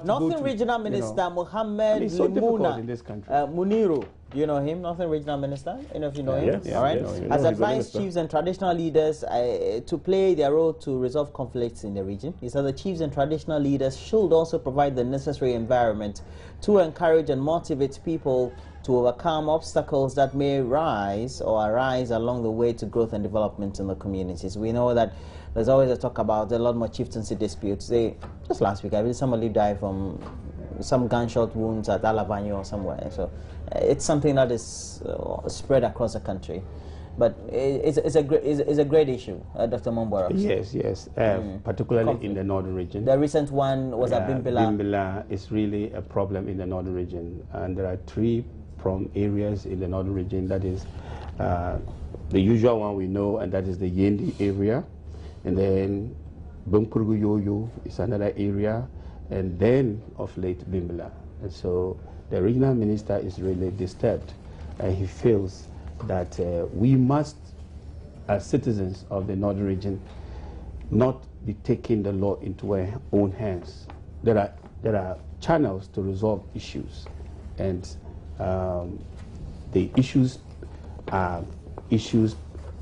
Northern Regional Minister Mohammed Limuna in this country. Muniru, do you know him? Northern Regional Minister? Any of you know him? Yes, all right. yes. Has advised chiefs and traditional leaders to play their role to resolve conflicts in the region. He said the chiefs and traditional leaders should also provide the necessary environment to encourage and motivate people to overcome obstacles that may arise along the way to growth and development in the communities. We know that there's always a talk about a lot more chieftaincy disputes. Just last week, I believe somebody died from some gunshot wounds at Alavani or somewhere. So it's something that is spread across the country. But it's a great issue, Dr. Mombora. Yes. Particularly in the northern region. The recent one was at Bimbila. Bimbila is really a problem in the northern region. And there are 3 prong areas in the northern region. That is the usual one we know, and that is the Yendi area. And then Bumkurgu is another area, and then of late Bimbila. And so the regional minister is really disturbed, and he feels that we must, as citizens of the northern region, not be taking the law into our own hands. There are channels to resolve issues, and the issues are issues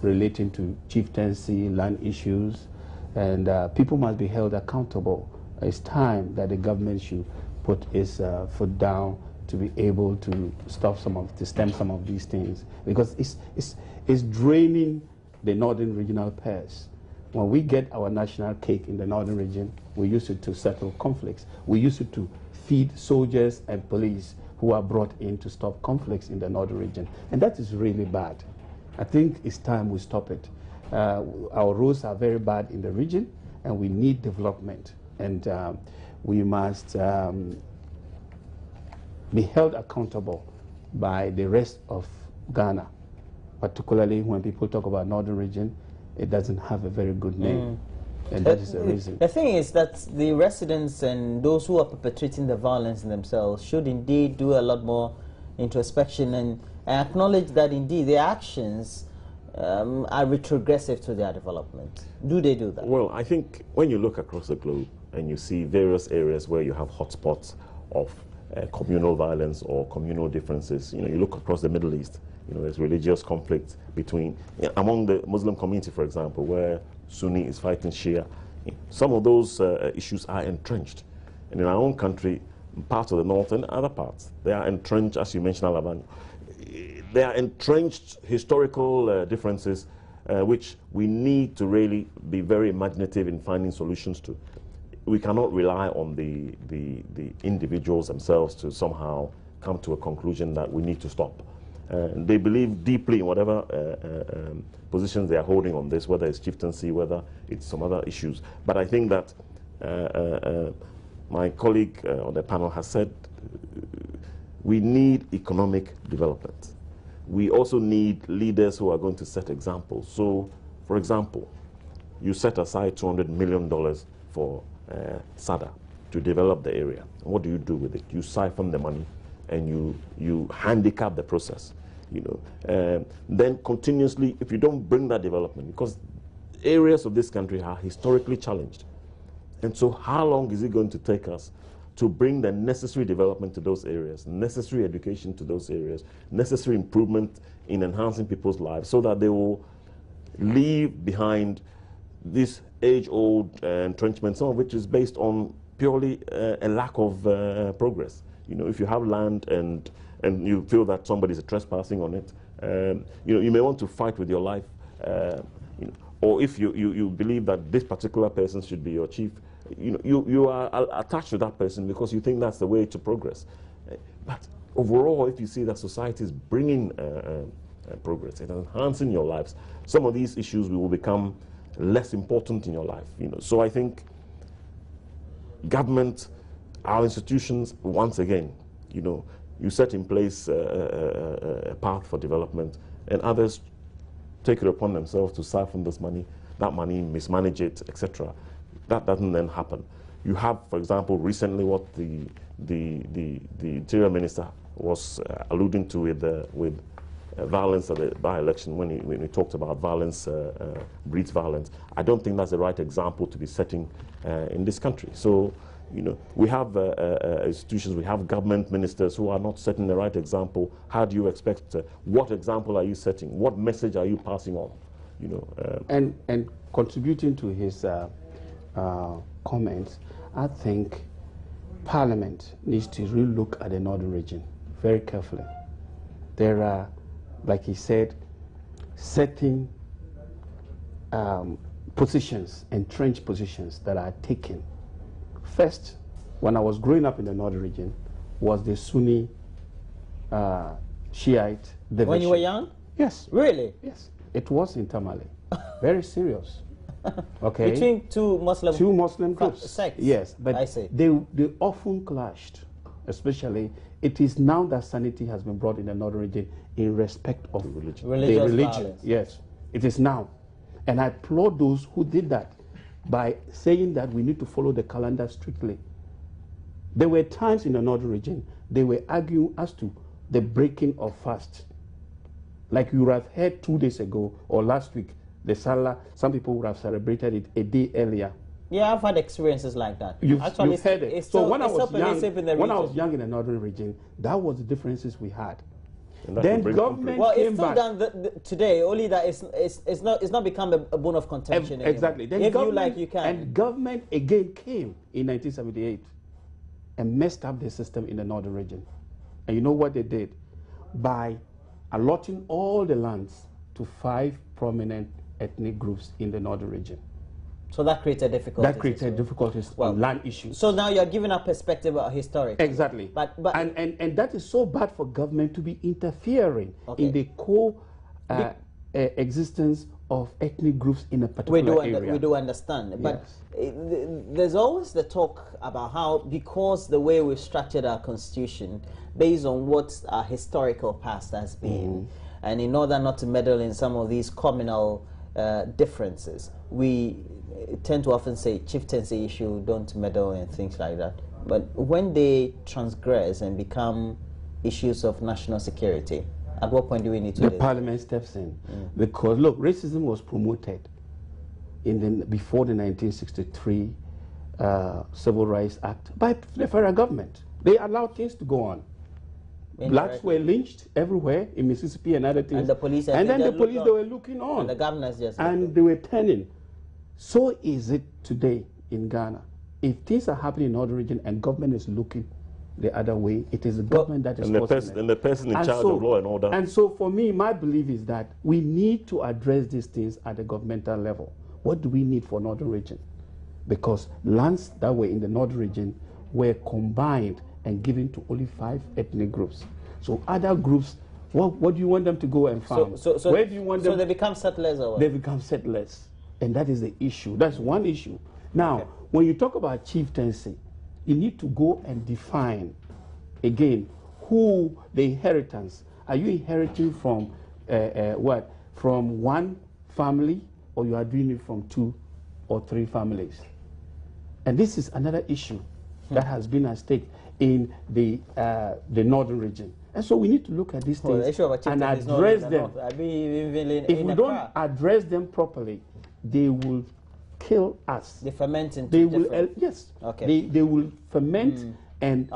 relating to chieftaincy, land issues, and people must be held accountable. It's time that the government should put its foot down to be able to stem some of these things, because it's draining the northern regional pairs. When we get our national cake in the northern region, we use it to settle conflicts. We use it to feed soldiers and police who are brought in to stop conflicts in the northern region, and that is really bad. I think it's time we stop it. Our roads are very bad in the region, and we need development. And we must be held accountable by the rest of Ghana, particularly when people talk about northern region. It doesn't have a very good name, and that is the reason. The thing is that the residents and those who are perpetrating the violence in themselves should indeed do a lot more introspection and acknowledge that indeed their actions are retrogressive to their development. Do they do that? Well, I think when you look across the globe and you see various areas where you have hotspots of communal violence or communal differences, you look across the Middle East, there's religious conflict among the Muslim community, for example, where Sunni is fighting Shia. Some of those issues are entrenched. And in our own country, parts of the north and other parts, they are entrenched, as you mentioned, Alabama. They are entrenched historical differences which we need to really be very imaginative in finding solutions to. We cannot rely on the individuals themselves to somehow come to a conclusion that we need to stop. They believe deeply in whatever positions they are holding on this, whether it's chieftaincy, whether it's some other issues. But I think that my colleague on the panel has said we need economic development. We also need leaders who are going to set examples. So, for example, you set aside $200 million for SADA to develop the area. And what do you do with it? You siphon the money and you handicap the process. Then continuously, if you don't bring that development, because areas of this country are historically challenged. And so how long is it going to take us to bring the necessary development to those areas, necessary education to those areas, necessary improvement in enhancing people's lives so that they will leave behind this age-old entrenchment, some of which is based on purely a lack of progress. If you have land and you feel that somebody is trespassing on it, you may want to fight with your life. Or if you believe that this particular person should be your chief, you are attached to that person because you think that's the way to progress. But overall, if you see that society is bringing progress and enhancing your lives, some of these issues will become less important in your life. So I think government, our institutions, once again, you set in place a path for development, and others take it upon themselves to siphon this money, that money, mismanage it, etc. That doesn't then happen. You have, for example, recently what the Interior Minister was alluding to with violence at the by-election when he talked about violence breeds violence. I don't think that's the right example to be setting in this country. So, You know, we have institutions, we have government ministers who are not setting the right example. How do you expect, what example are you setting? What message are you passing on? You know, and contributing to his comments, I think Parliament needs to really look at the northern region very carefully. There are, like he said, certain positions, entrenched positions that are taken. First, when I was growing up in the northern region, was the Sunni Shiite division. When you were young? Yes. Really? Yes. It was in Tamale. Very serious. Okay. Between two Muslim groups. Sects. Yes, but I see. They often clashed. Especially, it is now that sanity has been brought in the northern region in respect of Religious religion. violence. Yes, it is now. And I applaud those who did that by saying that we need to follow the calendar strictly. There were times in the northern region, they were arguing as to the breaking of fast. Like you would have heard 2 days ago or last week, the Salah, some people would have celebrated it a day earlier. Yeah, I've had experiences like that. You've Actually, heard it. So when I was young in the northern region, that was the differences we had. Then government well, came it's still back. done today. Only that it's not become a bone of contention anymore. Exactly. Then if you like, you can. And government again came in 1978 and messed up the system in the northern region. And you know what they did? By allotting all the lands to 5 prominent ethnic groups in the northern region. So that created difficulties. That created difficulties on land issues. So now you're giving a perspective of historic. Exactly. But and that is so bad for government to be interfering in the existence of ethnic groups in a particular area. We do understand. But yes. There's always the talk about how, because the way we've structured our constitution, based on what our historical past has been, and in order not to meddle in some of these communal differences, we tend to often say chieftaincy issue, don't meddle and things like that. But when they transgress and become issues of national security, at what point do we need to... The parliament steps in. Because, look, racism was promoted before the 1963 Civil Rights Act by the federal government. They allowed things to go on. Blacks were lynched everywhere in Mississippi and other things. And the police... And then the police, they were looking on. And the governors just... And they were turning. So is it today in Ghana. If things are happening in northern region and government is looking the other way, it is the government that is causing it. And the person in charge of law and order. And so for me, my belief is that we need to address these things at the governmental level. What do we need for northern region? Because lands that were in the northern region were combined and given to only 5 ethnic groups. So other groups, what do you want them to go and farm? So where do you want them? So they become settlers or what? They become settlers. And that is the issue. That's one issue. Now, when you talk about chieftaincy, you need to go and define, again, who the inheritance. Are you inheriting from what? From one family, or you are doing it from 2 or 3 families? And this is another issue that has been at stake in the northern region. And so we need to look at these things and address them. If we don't address them properly, they will kill us. They ferment into they will yes. Okay. They will ferment and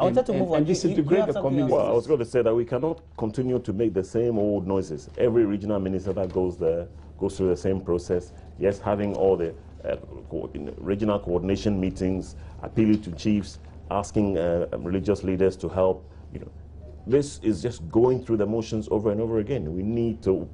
disintegrate the community. Well, I was going to say that we cannot continue to make the same old noises. Every regional minister that goes there goes through the same process. Yes, having all the regional coordination meetings, appealing to chiefs, asking religious leaders to help. You know, this is just going through the motions over and over again. We need to